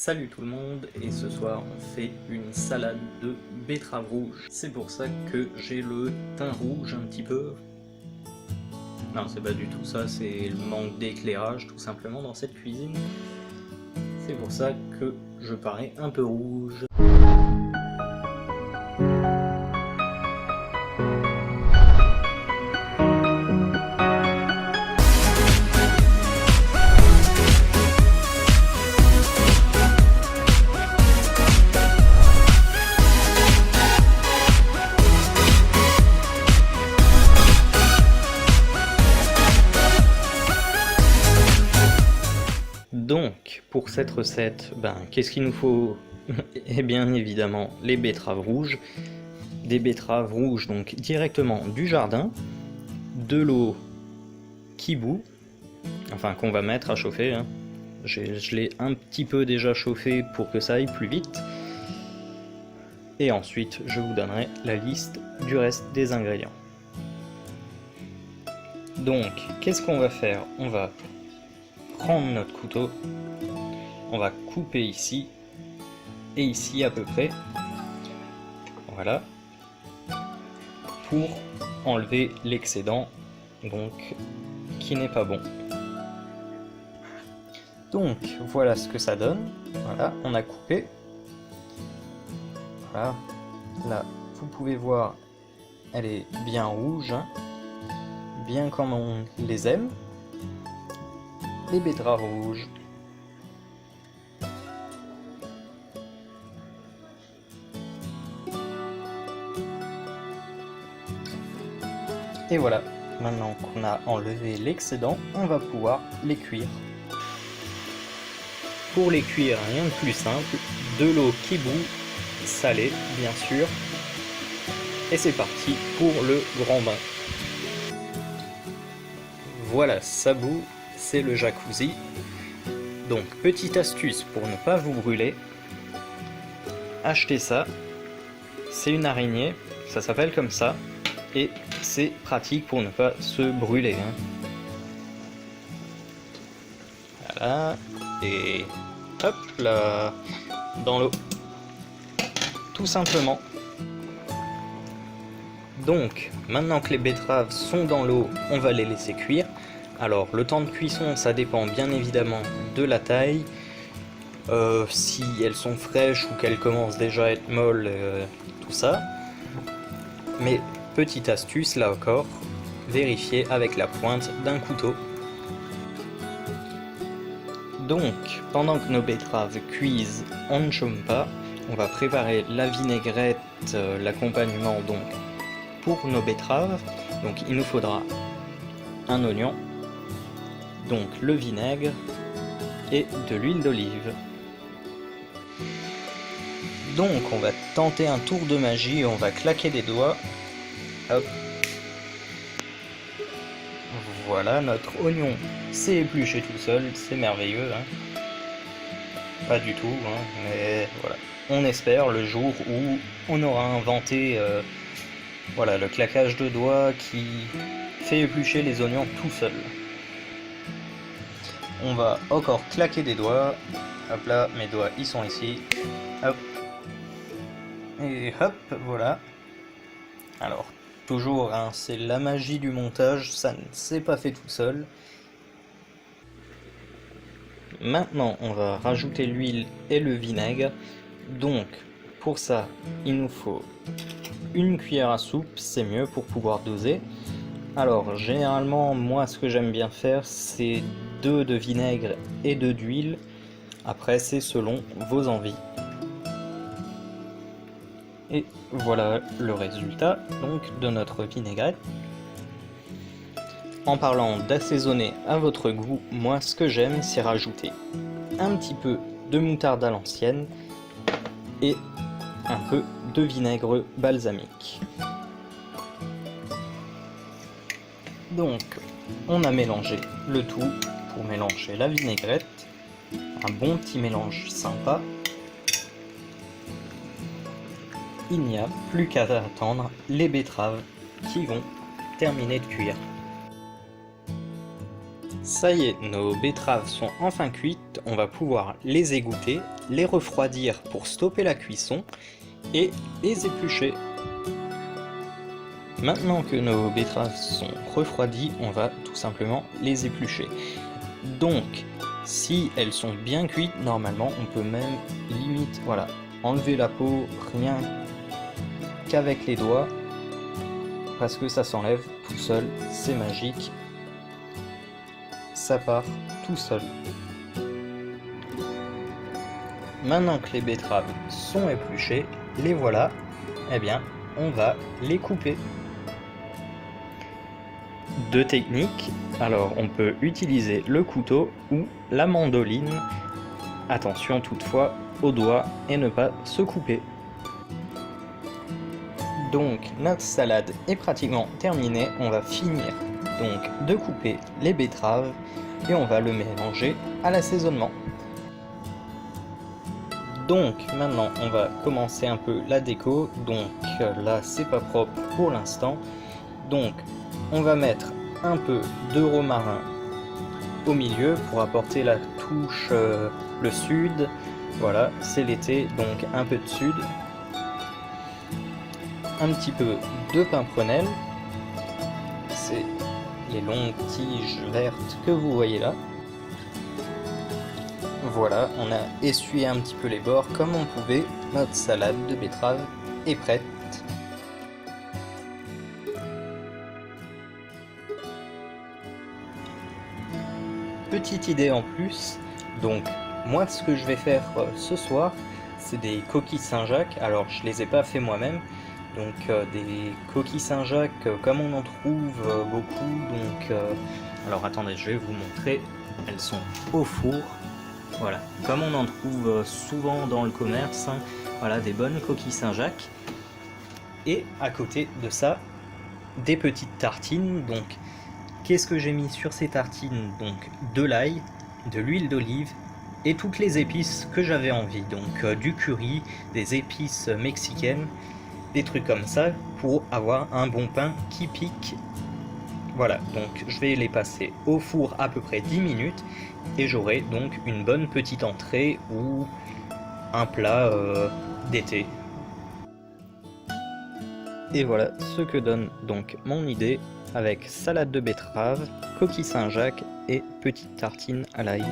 Salut tout le monde, et ce soir on fait une salade de betterave rouge. C'est pour ça que j'ai le teint rouge un petit peu. Non, c'est pas du tout ça, c'est le manque d'éclairage tout simplement dans cette cuisine. C'est pour ça que je parais un peu rouge. Donc, pour cette recette, qu'est-ce qu'il nous faut? Eh bien évidemment, les betteraves rouges. Des betteraves rouges donc directement du jardin, de l'eau qui bout, enfin qu'on va mettre à chauffer, hein. Je l'ai un petit peu déjà chauffé pour que ça aille plus vite. Et ensuite, je vous donnerai la liste du reste des ingrédients. Donc, qu'est-ce qu'on va faire? On va prendre notre couteau, on va couper ici et ici à peu près, voilà, pour enlever l'excédent donc qui n'est pas bon. Donc voilà ce que ça donne. Voilà, on a coupé. Voilà, là vous pouvez voir, elle est bien rouge, hein, bien comme on les aime. Les betteraves rouges. Et voilà, maintenant qu'on a enlevé l'excédent, on va pouvoir les cuire. Pour les cuire, rien de plus simple, de l'eau qui bout, salée bien sûr, et c'est parti pour le grand bain. Voilà, ça bout. C'est le jacuzzi. Donc petite astuce pour ne pas vous brûler, achetez ça, c'est une araignée, ça s'appelle comme ça, et c'est pratique pour ne pas se brûler, hein. Voilà, et hop là, dans l'eau, tout simplement. Donc maintenant que les betteraves sont dans l'eau, on va les laisser cuire. Alors le temps de cuisson, ça dépend bien évidemment de la taille, si elles sont fraîches ou qu'elles commencent déjà à être molles, tout ça. Mais petite astuce là encore, vérifiez avec la pointe d'un couteau. Donc pendant que nos betteraves cuisent, on ne chôme pas, on va préparer la vinaigrette, l'accompagnement donc pour nos betteraves. Donc il nous faudra un oignon, donc le vinaigre et de l'huile d'olive. Donc on va tenter un tour de magie, on va claquer des doigts. Hop. Voilà, notre oignon s'est épluché tout seul, c'est merveilleux, hein. Pas du tout, hein, mais voilà. On espère le jour où on aura inventé voilà, le claquage de doigts qui fait éplucher les oignons tout seul. On va encore claquer des doigts. Hop là, mes doigts ils sont ici. Hop. Et hop, voilà. Alors, toujours, hein, c'est la magie du montage, ça ne s'est pas fait tout seul. Maintenant, on va rajouter l'huile et le vinaigre. Donc, pour ça, il nous faut une cuillère à soupe, c'est mieux pour pouvoir doser. Alors, généralement, moi, ce que j'aime bien faire, c'est 2 de vinaigre et 2 d'huile. Après, c'est selon vos envies. Et voilà le résultat donc de notre vinaigrette. En parlant d'assaisonner à votre goût, moi, ce que j'aime, c'est rajouter un petit peu de moutarde à l'ancienne et un peu de vinaigre balsamique. Donc, on a mélangé le tout pour mélanger la vinaigrette, un bon petit mélange sympa. Il n'y a plus qu'à attendre les betteraves qui vont terminer de cuire. Ça y est, nos betteraves sont enfin cuites, on va pouvoir les égoutter, les refroidir pour stopper la cuisson et les éplucher. Maintenant que nos betteraves sont refroidies, on va tout simplement les éplucher. Donc, si elles sont bien cuites, normalement on peut même limite, voilà, enlever la peau rien qu'avec les doigts, parce que ça s'enlève tout seul, c'est magique. Ça part tout seul. Maintenant que les betteraves sont épluchées, les voilà, eh bien, on va les couper. Deux techniques, alors on peut utiliser le couteau ou la mandoline. Attention toutefois aux doigts et ne pas se couper. Donc notre salade est pratiquement terminée, on va finir donc de couper les betteraves et on va le mélanger à l'assaisonnement. Donc maintenant on va commencer un peu la déco, donc là c'est pas propre pour l'instant, donc on va mettre un peu de romarin au milieu pour apporter la touche, le sud, voilà c'est l'été donc un peu de sud, un petit peu de pimprenelle, c'est les longues tiges vertes que vous voyez là. Voilà, on a essuyé un petit peu les bords comme on pouvait, notre salade de betterave est prête. Petite idée en plus, donc moi ce que je vais faire ce soir, c'est des coquilles Saint-Jacques, alors je les ai pas fait moi-même, donc des coquilles Saint-Jacques comme on en trouve beaucoup, donc alors attendez, je vais vous montrer, elles sont au four, voilà, comme on en trouve souvent dans le commerce, hein, voilà des bonnes coquilles Saint-Jacques, et à côté de ça, des petites tartines, donc qu'est-ce que j'ai mis sur ces tartines? Donc de l'ail, de l'huile d'olive et toutes les épices que j'avais envie, donc du curry, des épices mexicaines, des trucs comme ça pour avoir un bon pain qui pique. Voilà, donc je vais les passer au four à peu près 10 minutes et j'aurai donc une bonne petite entrée ou un plat d'été. Et voilà ce que donne donc mon idée avec salade de betterave, coquille Saint-Jacques et petite tartine à l'ail.